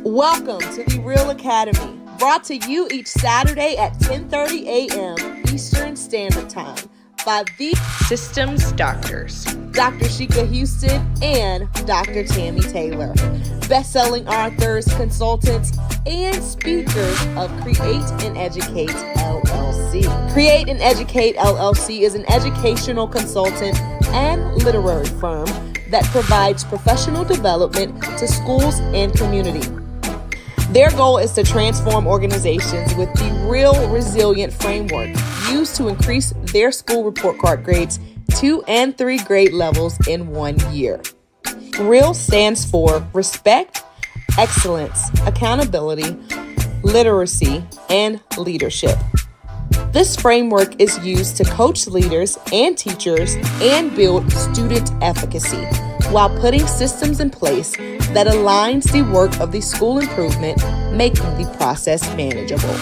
Welcome to the REALL Academy, brought to you each Saturday at 10:30 a.m. Eastern Standard Time by the Systems Doctors, Dr. Sheikah Houston and Dr. Tammy Taylor, best-selling authors, consultants, and speakers of Create and Educate LLC. Create and Educate LLC is an educational consultant and literary firm that provides professional development to schools and community. Their goal is to transform organizations with the REALL Resilient framework used to increase their school report card grades 2 and 3 grade levels in 1 year. REALL stands for Respect, Excellence, Accountability, Literacy, and Leadership. This framework is used to coach leaders and teachers and build student efficacy while putting systems in place that aligns the work of the school improvement, making the process manageable.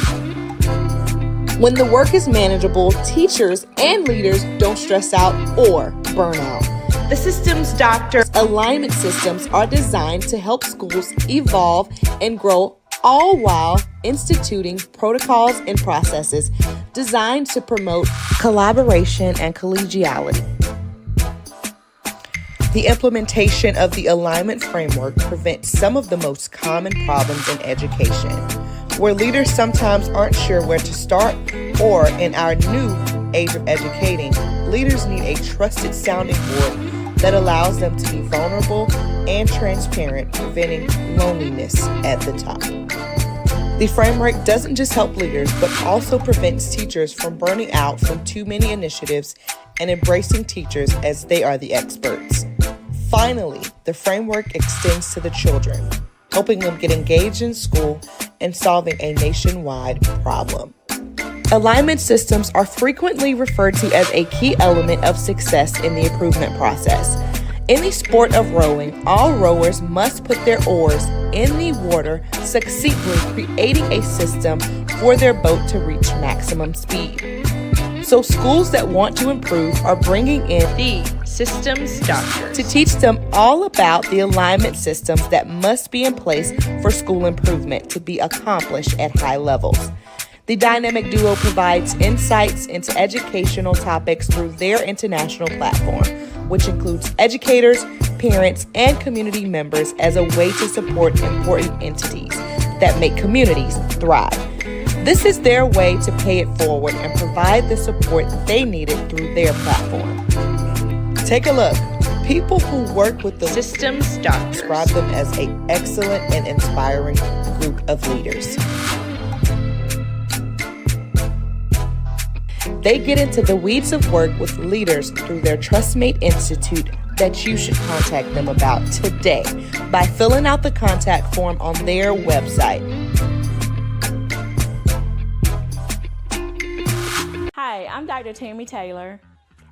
When the work is manageable, teachers and leaders don't stress out or burn out. the Systems Doctors Alignment systems are designed to help schools evolve and grow, all while instituting protocols and processes designed to promote collaboration and collegiality. The implementation of the alignment framework prevents some of the most common problems in education, where leaders sometimes aren't sure where to start, or in our new age of educating, leaders need a trusted sounding board that allows them to be vulnerable and transparent, preventing loneliness at the top. The framework doesn't just help leaders, but also prevents teachers from burning out from too many initiatives and embracing teachers as they are the experts. Finally, the framework extends to the children, helping them get engaged in school and solving a nationwide problem. Alignment systems are frequently referred to as a key element of success in the improvement process. In the sport of rowing, all rowers must put their oars in the water, succinctly creating a system for their boat to reach maximum speed. So schools that want to improve are bringing in the Systems Doctors to teach them all about the alignment systems that must be in place for school improvement to be accomplished at high levels. The dynamic duo provides insights into educational topics through their international platform, which includes educators, parents, and community members as a way to support important entities that make communities thrive. This is their way to pay it forward and provide the support they needed through their platform. Take a look. People who work with the Systems Doctors describe them as an excellent and inspiring group of leaders. They get into the weeds of work with leaders through their TrustMate Institute that you should contact them about today by filling out the contact form on their website. Hi, I'm Dr. Tammy Taylor.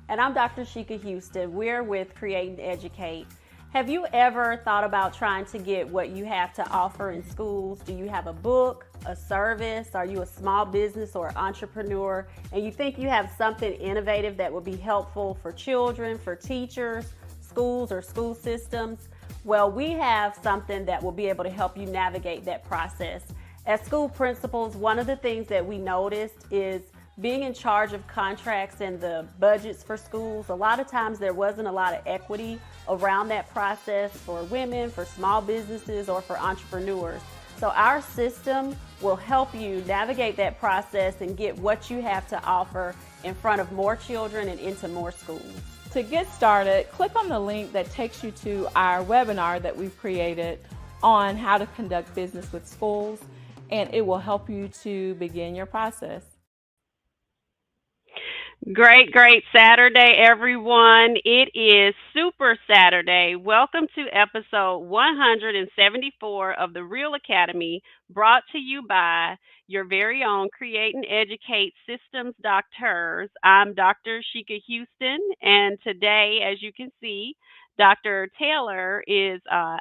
And I'm Dr. Sheikah Houston. We're with Create and Educate. Have you ever thought about trying to get what you have to offer in schools? Do you have a book, a service? Are you a small business or entrepreneur? And you think you have something innovative that would be helpful for children, for teachers, schools, or school systems? Well, we have something that will be able to help you navigate that process. As school principals, one of the things that we noticed is being in charge of contracts and the budgets for schools. A lot of times there wasn't a lot of equity around that process for women, for small businesses, or for entrepreneurs. So our system will help you navigate that process and get what you have to offer in front of more children and into more schools. To get started, click on the link that takes you to our webinar that we've created on how to conduct business with schools, and it will help you to begin your process. Great Saturday, everyone. It is Super Saturday. Welcome to episode 174 of the REALL Academy, brought to you by your very own Create and Educate Systems DoctHers. I'm Dr. Sheikah Houston, and today, as you can see, Dr. Taylor is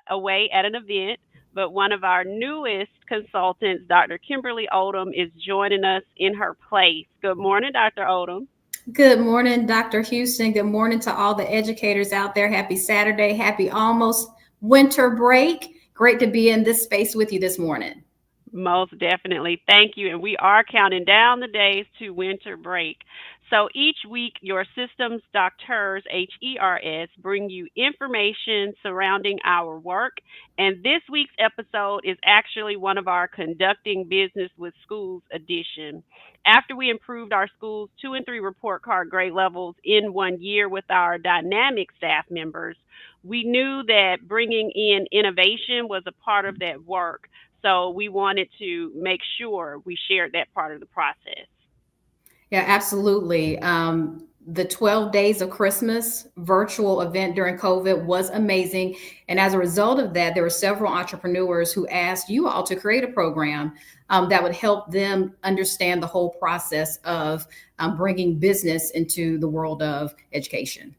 away at an event, but one of our newest consultants, Dr. Kimberly Odom, is joining us in her place. Good morning, Dr. Odom. Good morning, Dr. Houston. Good morning to all the educators out there. Happy Saturday. Happy almost winter break. great to be in this space with you this morning. Most definitely. Thank you. And we are counting down the days to winter break. So each week, your Systems DoctHers, HERS, bring you information surrounding our work. And this week's episode is actually one of our Conducting Business with Schools edition. After we improved our schools 2 and 3 report card grade levels in 1 year with our dynamic staff members, we knew that bringing in innovation was a part of that work. So we wanted to make sure we shared that part of the process. Yeah, absolutely. The 12 Days of Christmas virtual event during COVID was amazing. And as a result of that, there were several entrepreneurs who asked you all to create a program that would help them understand the whole process of bringing business into the world of education.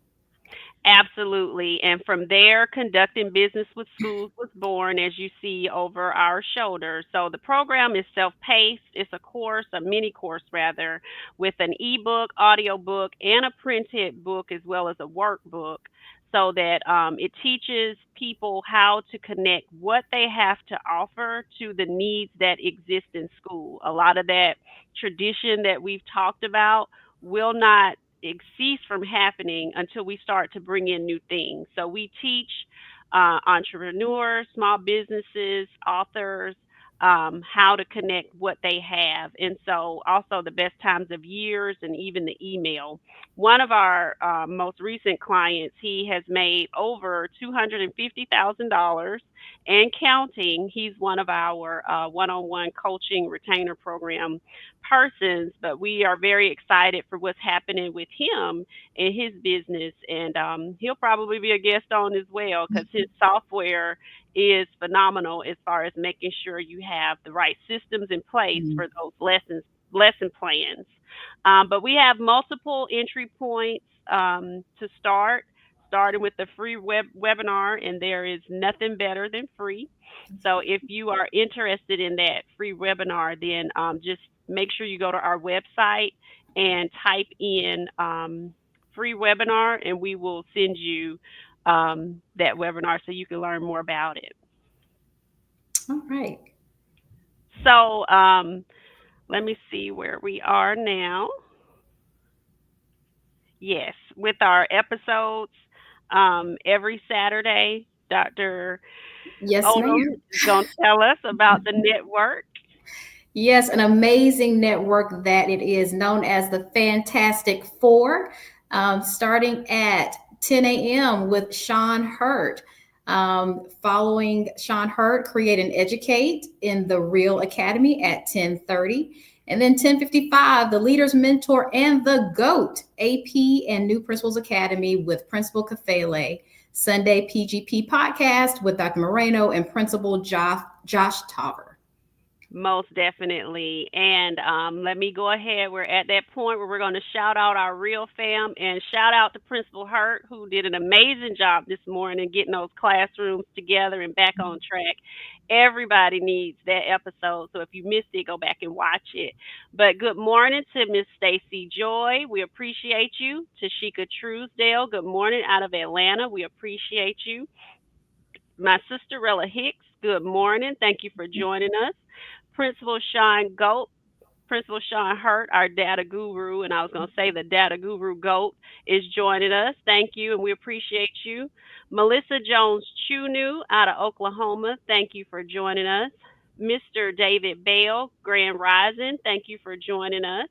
Absolutely. And from there, Conducting Business with Schools was born, as you see over our shoulder. So the program is self-paced. It's a course, a mini course rather, with an ebook, audiobook, and a printed book, as well as a workbook, so that it teaches people how to connect what they have to offer to the needs that exist in school. A lot of that tradition that we've talked about will not cease from happening until we start to bring in new things. So we teach entrepreneurs, small businesses, authors, how to connect what they have. And so also the best times of years and even the email. One of our most recent clients, he has made over $250,000 and counting. He's one of our one-on-one coaching retainer program persons, but we are very excited for what's happening with him and his business. And he'll probably be a guest on as well because his software is phenomenal as far as making sure you have the right systems in place for those lesson plans. But we have multiple entry points to start, starting with the free webinar, and there is nothing better than free. So if you are interested in that free webinar, then just make sure you go to our website and type in free webinar, and we will send you that webinar so you can learn more about it. All right. So let me see where we are now. Yes, with our episodes every Saturday, Dr. Yes, Odom ma'am. is going to tell us about the network. Yes, an amazing network that it is, known as the Fantastic Four, starting at 10 a.m. with Sean Hurt. Following Sean Hurt, Create and Educate in the REALL Academy at 10:30. And then 10:55, the Leader's Mentor and the GOAT, AP and New Principals Academy with Principal Kafele. Sunday PGP podcast with Dr. Moreno and Principal Josh Tauber. Most definitely. And let me go ahead. We're at that point where we're going to shout out our real fam and shout out to Principal Hurt, who did an amazing job this morning getting those classrooms together and back on track. Everybody needs that episode. So if you missed it, go back and watch it. But good morning to Miss Stacy Joy. We appreciate you. Tashika Truesdale, good morning out of Atlanta. We appreciate you. My sister Rella Hicks, good morning. Thank you for joining us. Principal Sean Hurt, our data guru, and I was going to say the data guru GOAT, is joining us. Thank you, and we appreciate you. Melissa Jones Chunu out of Oklahoma, thank you for joining us. Mr. David Bale, Grand Rising, thank you for joining us.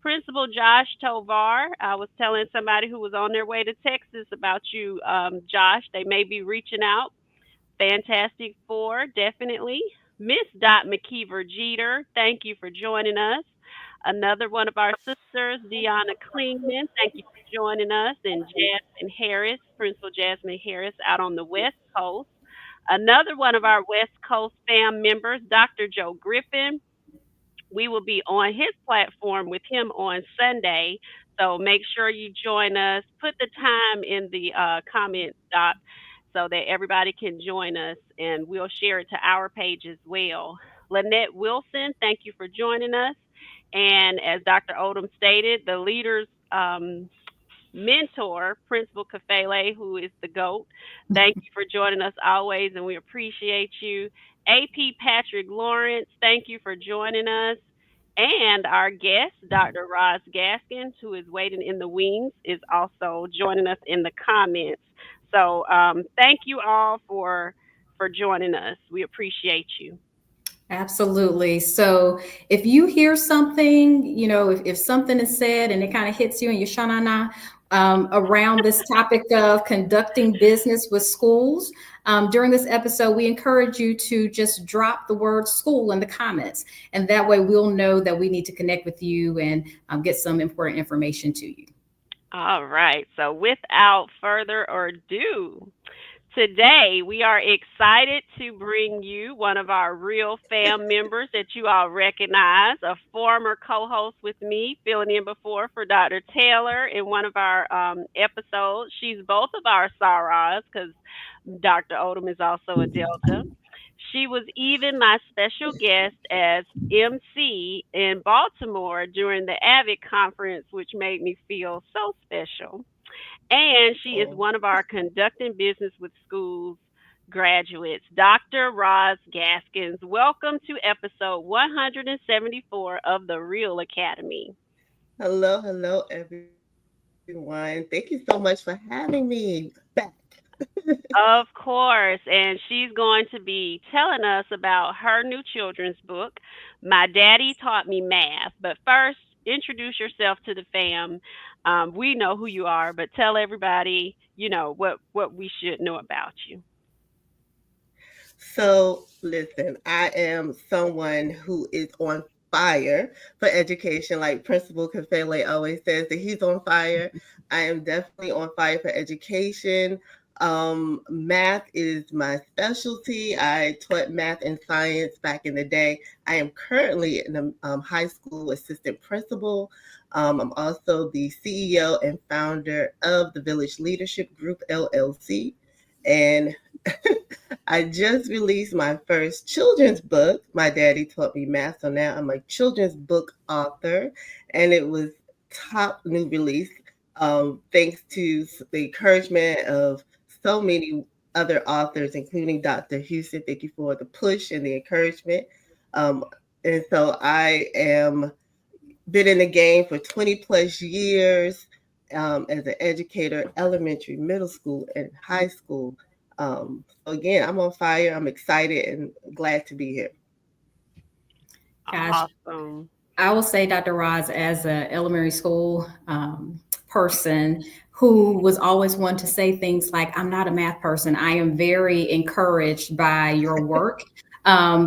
Principal Josh Tovar, I was telling somebody who was on their way to Texas about you, Josh. They may be reaching out. Fantastic Four, definitely. Miss Dot McKeever Jeter, thank you for joining us. Another one of our sisters, Deanna Klingman, thank you for joining us. And Jasmine Harris, Principal Jasmine Harris out on the West Coast. Another one of our West Coast fam members, Dr. Joe Griffin. We will be on his platform with him on Sunday. So make sure you join us. Put the time in the comments, Doc, so that everybody can join us, and we'll share it to our page as well. Lynette Wilson, thank you for joining us. And as Dr. Odom stated, the Leaders mentor, Principal Kafele, who is the GOAT. Thank you for joining us always, and we appreciate you. AP Patrick Lawrence, thank you for joining us. And our guest, Dr. Roz Gaskins, who is waiting in the wings, is also joining us in the comments. So thank you all for joining us. We appreciate you. Absolutely. So if you hear something, if something is said and it kind of hits you and you shanana around this topic of conducting business with schools, during this episode, we encourage you to just drop the word school in the comments. And that way we'll know that we need to connect with you and get some important information to you. All right. So without further ado, today, we are excited to bring you one of our real fam members that you all recognize, a former co-host with me, filling in before for Dr. Taylor in one of our episodes. She's both of our Sarahs because Dr. Odom is also a Delta. She was even my special guest as MC in Baltimore during the AVID conference, which made me feel so special. And she is one of our conducting business with schools graduates, Dr. Roz Gaskins. Welcome to episode 174 of the REALL Academy. Hello, everyone. Thank you so much for having me back. Of course. And she's going to be telling us about her new children's book, My Daddy Taught Me Math. But first, introduce yourself to the fam. We know who you are, but tell everybody, what we should know about you. So, listen, I am someone who is on fire for education. Like Principal Kafele always says that he's on fire. I am definitely on fire for education. Math is my specialty. I taught math and science back in the day. I am currently in a high school assistant principal. I'm also the CEO and founder of the Village Leadership Group, LLC. And I just released my first children's book. My daddy taught me math, so now I'm a children's book author. And it was top new release, thanks to the encouragement of so many other authors, including Dr. Houston. Thank you for the push and the encouragement. And so I am been in the game for 20 plus years as an educator, elementary, middle school, and high school. So again, I'm on fire. I'm excited and glad to be here. Gosh, Awesome. I will say, Dr. Roz, as an elementary school person who was always one to say things like, I'm not a math person, I am very encouraged by your work.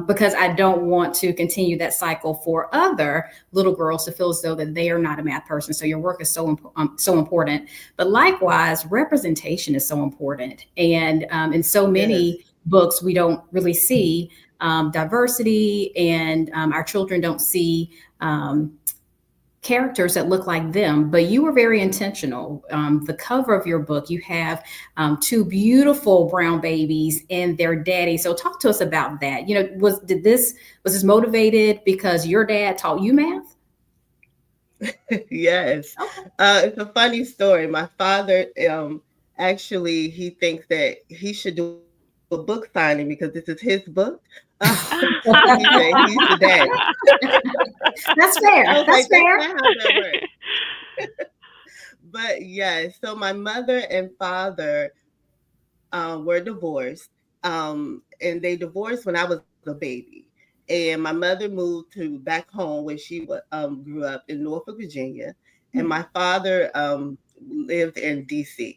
Because I don't want to continue that cycle for other little girls to feel as though that they are not a math person. So your work is so important. But likewise, representation is so important. And in so many books, we don't really see diversity, and our children don't see characters that look like them, but you were very intentional. The cover of your book, you have two beautiful brown babies and their daddy. So talk to us about that. Was this motivated because your dad taught you math? Yes. Okay. It's a funny story. My father, actually, he thinks that he should do a book signing because this is his book. He's the daddy. That's fair. That's fair. That's not how that works. But yeah, so my mother and father were divorced, and they divorced when I was a baby. And my mother moved to back home where she grew up in Norfolk, Virginia, and my father lived in DC.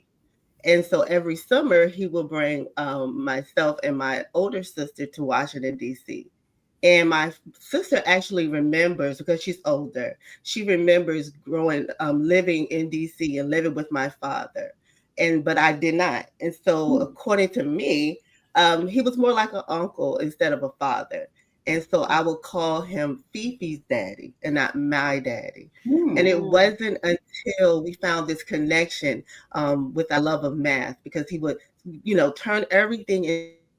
And so every summer he will bring myself and my older sister to Washington, D.C. And my sister actually remembers, because she's older, she remembers growing, living in D.C. and living with my father. But I did not. And so according to me, he was more like an uncle instead of a father. And so I would call him Fifi's daddy and not my daddy. And it wasn't until we found this connection with our love of math, because he would, turn everything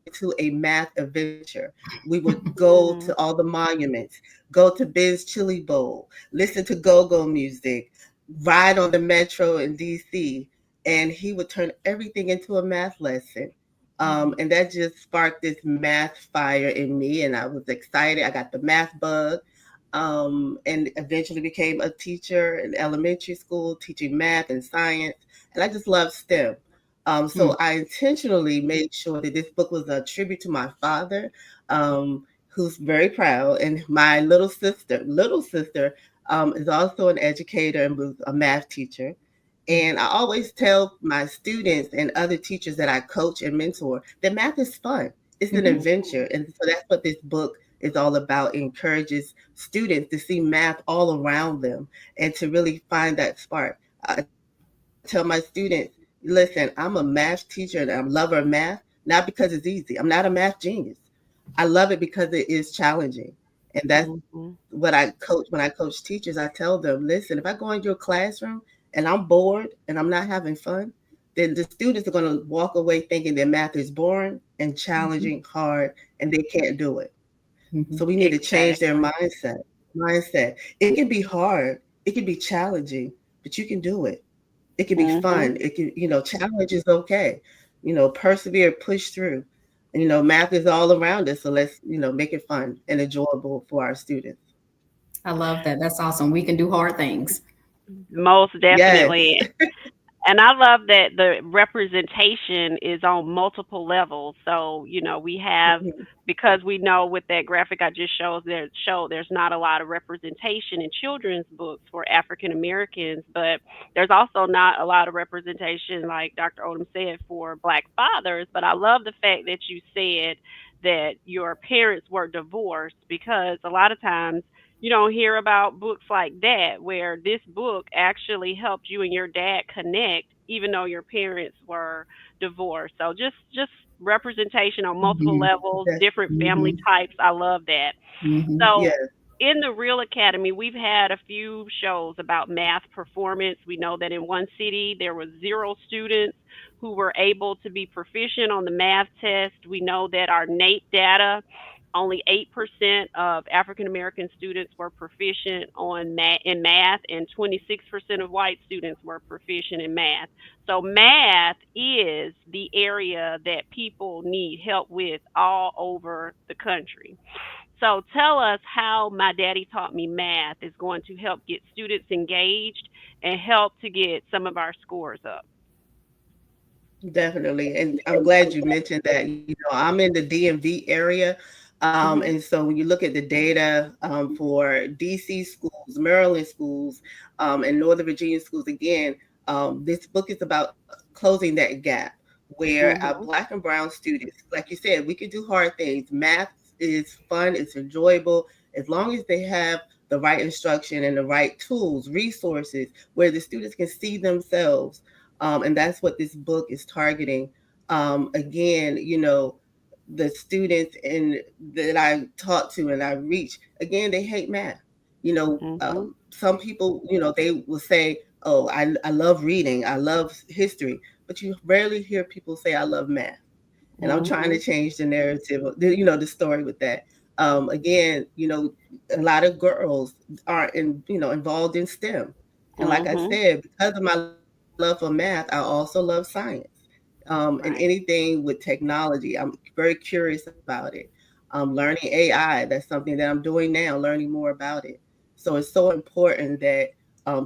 into a math adventure. We would go to all the monuments, go to Biz Chili Bowl, listen to go-go music, ride on the metro in DC, and he would turn everything into a math lesson. And that just sparked this math fire in me, and I was excited. I got the math bug, and eventually became a teacher in elementary school, teaching math and science. And I just love STEM. So I intentionally made sure that this book was a tribute to my father, who's very proud, and my little sister is also an educator and was a math teacher. And I always tell my students and other teachers that I coach and mentor that math is fun. It's an adventure. And so that's what this book is all about. It encourages students to see math all around them and to really find that spark. I tell my students, listen, I'm a math teacher and I'm a lover of math, not because it's easy. I'm not a math genius. I love it because it is challenging. And that's what I coach. When I coach teachers, I tell them, listen, if I go into a classroom and I'm bored and I'm not having fun, then the students are going to walk away thinking that math is boring and challenging, hard, and they can't do it. So we need to change their mindset. It can be hard. It can be challenging, but you can do it. It can be fun. It can, challenge is okay. Persevere, push through. And, math is all around us. So let's, make it fun and enjoyable for our students. I love that. That's awesome. We can do hard things. Most definitely. Yes. And I love that the representation is on multiple levels. So, we have, because we know with that graphic I just showed, there's not a lot of representation in children's books for African Americans, but there's also not a lot of representation, like Dr. Odom said, for Black fathers. But I love the fact that you said that your parents were divorced, because a lot of times you don't hear about books like that, where this book actually helped you and your dad connect, even though your parents were divorced. So just representation on multiple levels, different family types. I love that. So Yes. in the Real Academy, we've had a few shows about math performance. We know that in one city there were 0 students who were able to be proficient on the math test. We know that our NAEP data, only 8% of African American students were proficient in math, and 26% of white students were proficient in math. So math is the area that people need help with all over the country. So tell us how My Daddy Taught Me Math is going to help get students engaged and help to get some of our scores up. Definitely. And I'm glad you mentioned that. I'm in the DMV area. And so when you look at the data for DC schools, Maryland schools, and Northern Virginia schools, again, this book is about closing that gap where our Black and brown students, like you said, we can do hard things. Math is fun, it's enjoyable, as long as they have the right instruction and the right tools, resources, where the students can see themselves. And that's what this book is targeting. Again, the students that I talk to and I reach, again, they hate math. Some people, they will say, oh, I love reading, I love history, but you rarely hear people say, I love math. And I'm trying to change the narrative, the story with that. Again, a lot of girls are involved in STEM. And like I said, because of my love for math, I also love science. And anything with technology, I'm very curious about it. Learning AI, that's something that I'm doing now, learning more about it. So it's so important that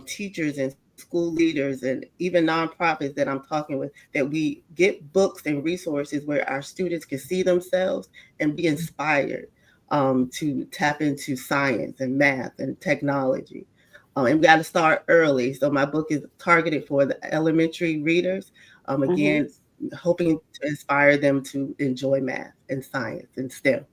teachers and school leaders and even nonprofits that I'm talking with, that we get books and resources where our students can see themselves and be inspired to tap into science and math and technology. And we got to start early. So my book is targeted for the elementary readers. Again, hoping to inspire them to enjoy math and science and STEM.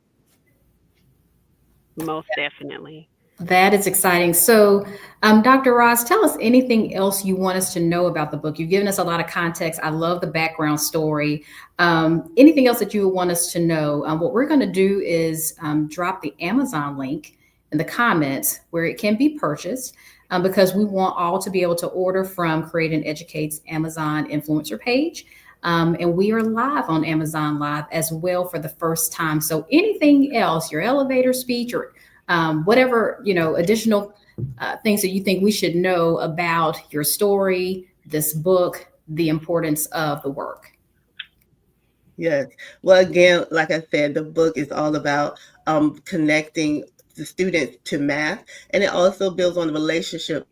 Most definitely. That is exciting. So, Dr. Roz, tell us anything else you want us to know about the book. You've given us a lot of context. I love the background story. Anything else that you want us to know? What we're going to do is drop the Amazon link in the comments where it can be purchased, because we want all to be able to order from Create and Educate's Amazon influencer page. And we are live on Amazon Live as well for the first time. So anything else, your elevator speech or whatever, additional things that you think we should know about your story, this book, the importance of the work? Yes. Well, again, like I said, the book is all about connecting the students to math, and it also builds on the relationship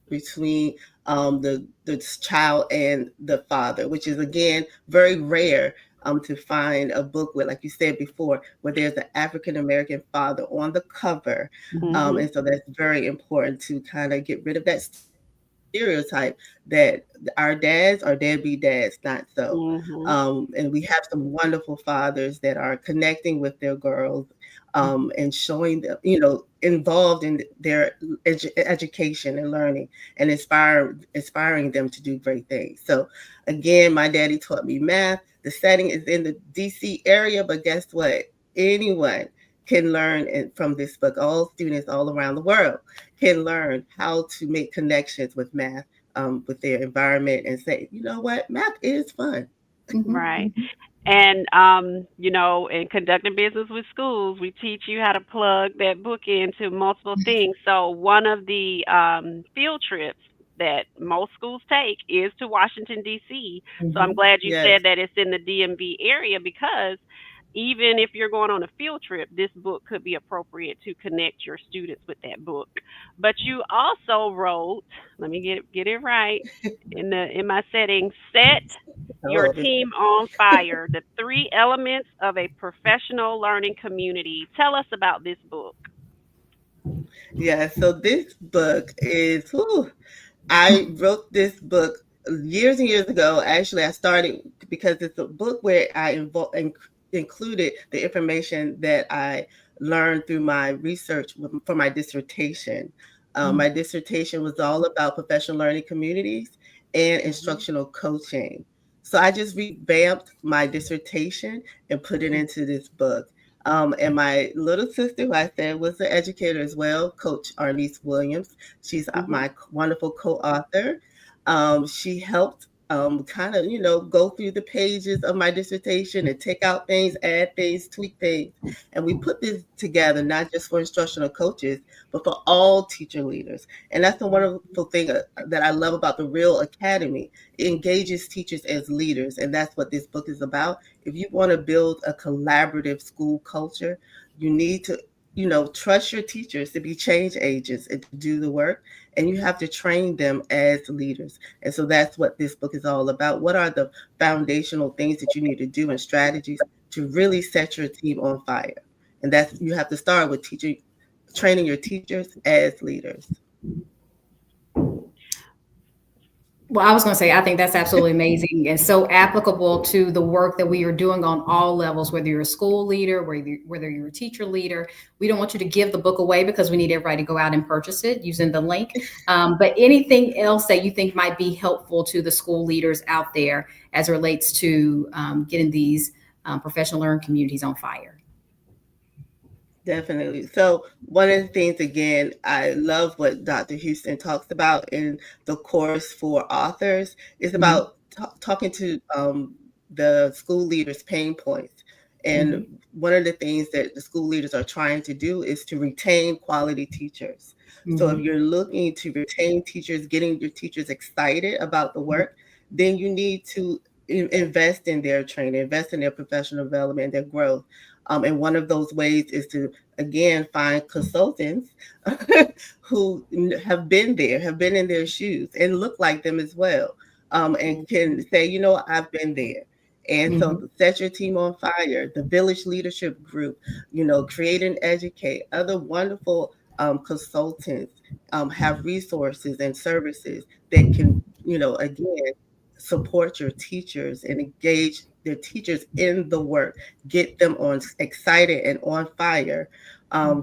between the child and the father, which is again very rare to find a book with, like you said before, where there's an African American father on the cover, and so that's very important to kind of get rid of that stereotype that our dads are deadbeat dads, not so. And we have some wonderful fathers that are connecting with their girls and showing them, involved in their education and learning and inspiring them to do great things. So again, my daddy taught me math. The setting is in the DC area, but guess what? Anyone can learn from this book. All students all around the world can learn how to make connections with math, with their environment, and say, you know what, math is fun. Right. And, in conducting business with schools, we teach you how to plug that book into multiple things. So, one of the field trips that most schools take is to Washington, D.C. So, I'm glad you Yes. said that it's in the DMV area because even if you're going on a field trip, this book could be appropriate to connect your students with that book. But you also wrote, let me get it right in my settings, set your Oh, team on fire, the 3 elements of a professional learning community. Tell us about this book. yeah. So this book is, I wrote this book years and years ago. Actually, I started because it's a book where I included the information that I learned through my research for my dissertation. My dissertation was all about professional learning communities and instructional coaching. So I just revamped my dissertation and put it into this book. And my little sister, who I said was an educator as well, Coach Arnice Williams, she's my wonderful co-author. She helped kind of, go through the pages of my dissertation and take out things, add things, tweak things. And we put this together, not just for instructional coaches, but for all teacher leaders. And that's the wonderful thing that I love about the REALL Academy. It engages teachers as leaders. And that's what this book is about. If you want to build a collaborative school culture, you need to trust your teachers to be change agents and to do the work. And you have to train them as leaders. And so that's what this book is all about. What are the foundational things that you need to do and strategies to really set your team on fire? And that's, you have to start with training your teachers as leaders. Well, I was going to say, I think that's absolutely amazing and so applicable to the work that we are doing on all levels, whether you're a school leader, whether you're a teacher leader. We don't want you to give the book away because we need everybody to go out and purchase it using the link. But anything else that you think might be helpful to the school leaders out there as it relates to getting these professional learning communities on fire? Definitely. So one of the things, again, I love what Dr. Houston talks about in the course for authors is about talking to the school leaders' pain points. And one of the things that the school leaders are trying to do is to retain quality teachers. So if you're looking to retain teachers, getting your teachers excited about the work, then you need to invest in their training, invest in their professional development, their growth. And one of those ways is to, again, find consultants who have been there, have been in their shoes and look like them as well, and can say, I've been there. And so set your team on fire, the Village Leadership Group, Create and Educate, other wonderful consultants have resources and services that can, again, support your teachers and engage their teachers in the work, get them on excited and on fire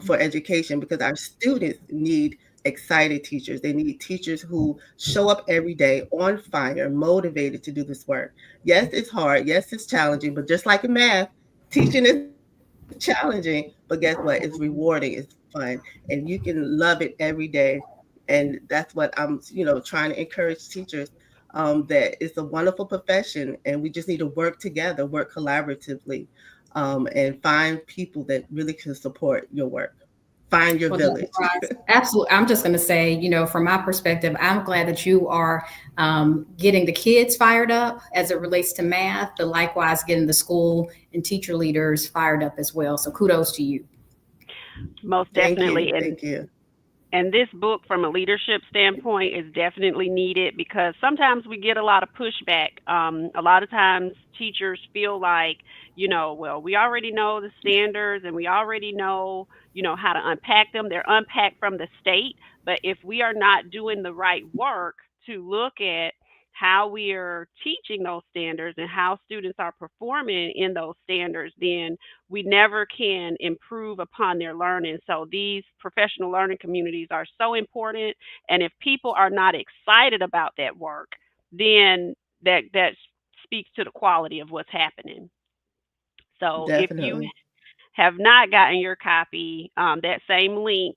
for education, because our students need excited teachers. They need teachers who show up every day on fire, motivated to do this work. Yes, it's hard. Yes, it's challenging, but just like in math, teaching is challenging, but guess what? It's rewarding, it's fun, and you can love it every day. And that's what I'm, trying to encourage teachers, that it's a wonderful profession, and we just need to work together, work collaboratively, and find people that really can support your work. find your Well, Dr. village. Ross, absolutely. I'm just going to say, from my perspective, I'm glad that you are getting the kids fired up as it relates to math, but likewise getting the school and teacher leaders fired up as well. So kudos to you. Most Thank definitely. you. Thank you. And this book, from a leadership standpoint, is definitely needed because sometimes we get a lot of pushback. A lot of times teachers feel like, well, we already know the standards and we already know, how to unpack them. They're unpacked from the state. But if we are not doing the right work to look at how we are teaching those standards and how students are performing in those standards, then we never can improve upon their learning. So these professional learning communities are so important. And if people are not excited about that work, then that speaks to the quality of what's happening. So if you Definitely. have not gotten your copy, that same link,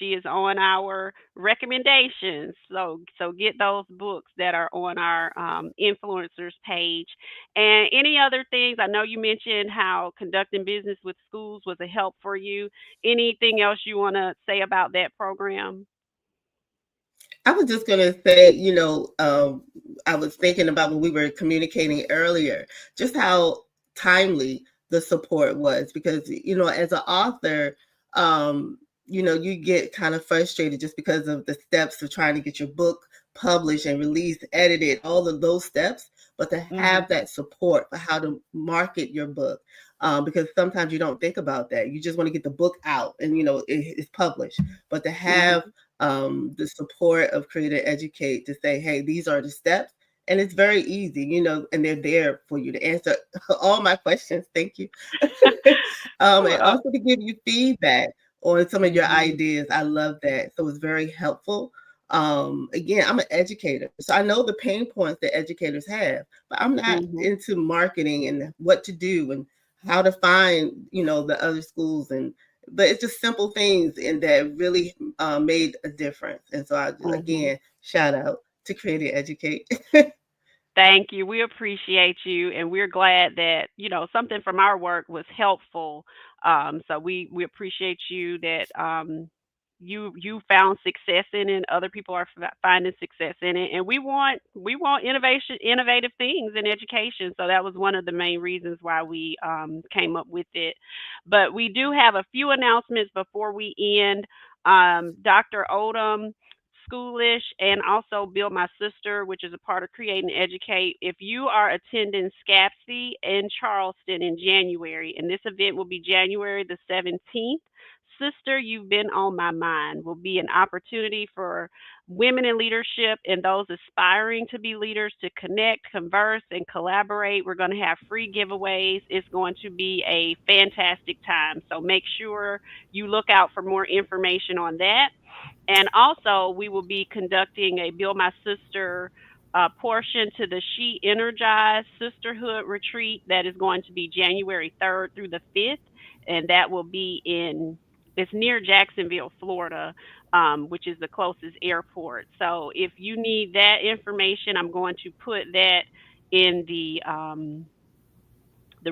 she is on our recommendations. So get those books that are on our influencers page. And any other things? I know you mentioned how conducting business with schools was a help for you. Anything else you want to say about that program? I was just going to say, I was thinking about when we were communicating earlier, just how timely the support was because, as an author, you get kind of frustrated just because of the steps of trying to get your book published and released, edited, all of those steps, but to Hmm. have that support for how to market your book. Because sometimes you don't think about that. You just want to get the book out and, it's published. But to have Hmm. the support of Create and Educate to say, hey, these are the steps. And it's very easy, and they're there for you to answer all my questions. Thank you. And Well, also to give you feedback on some of your hmm. ideas. I love that. So it's very helpful. Again, I'm an educator, so I know the pain points that educators have, but I'm not Hmm. into marketing and what to do and how to find, the other schools but it's just simple things and that really made a difference. And so I Hmm. again shout out to Create and Educate. Thank you. We appreciate you, and we're glad that something from our work was helpful. So we appreciate you that you found success in it. Other people are finding success in it, and we want innovative things in education. So that was one of the main reasons why we came up with it. But we do have a few announcements before we end. Dr. Odom, Schoolish, and also Build My Sister, which is a part of Create and Educate. If you are attending SCAPSI in Charleston in January, and this event will be January the 17th, Sister, You've Been on My Mind will be an opportunity for women in leadership and those aspiring to be leaders to connect, converse, and collaborate. We're going to have free giveaways. It's going to be a fantastic time. So make sure you look out for more information on that. And also, we will be conducting a Build My Sister portion to the She Energized Sisterhood Retreat that is going to be January 3rd through the 5th. And that will be it's near Jacksonville, Florida, which is the closest airport. So if you need that information, I'm going to put that in the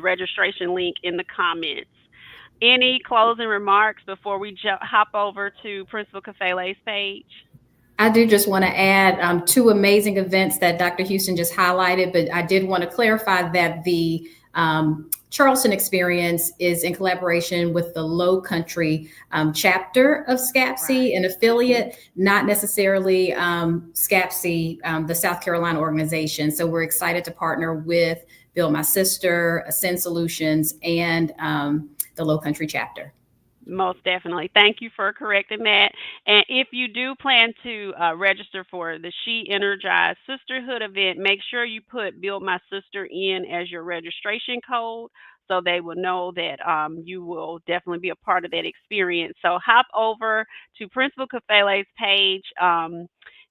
registration link in the comments. Any closing remarks before we hop over to Principal Kafele's page? I do just want to add two amazing events that Dr. Houston just highlighted, but I did want to clarify that the Charleston experience is in collaboration with the Low Country chapter of SCAPSI, an affiliate, not necessarily SCAPSI, the South Carolina organization. So we're excited to partner with Build My Sister, Ascend Solutions, and the Low Country chapter. Most definitely. Thank you for correcting that. And if you do plan to register for the She Energized Sisterhood event, make sure you put Build My Sister in as your registration code so they will know that you will definitely be a part of that experience. So hop over to Principal Kafele's page.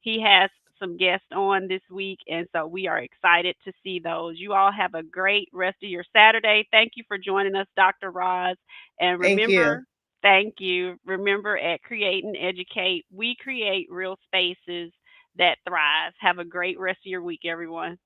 He has some guests on this week, and so we are excited to see those. You all have a great rest of your Saturday. Thank you for joining us, Dr. Roz. And Thank you. remember, thank you. Remember, at Create and Educate, we create real spaces that thrive. Have a great rest of your week, everyone.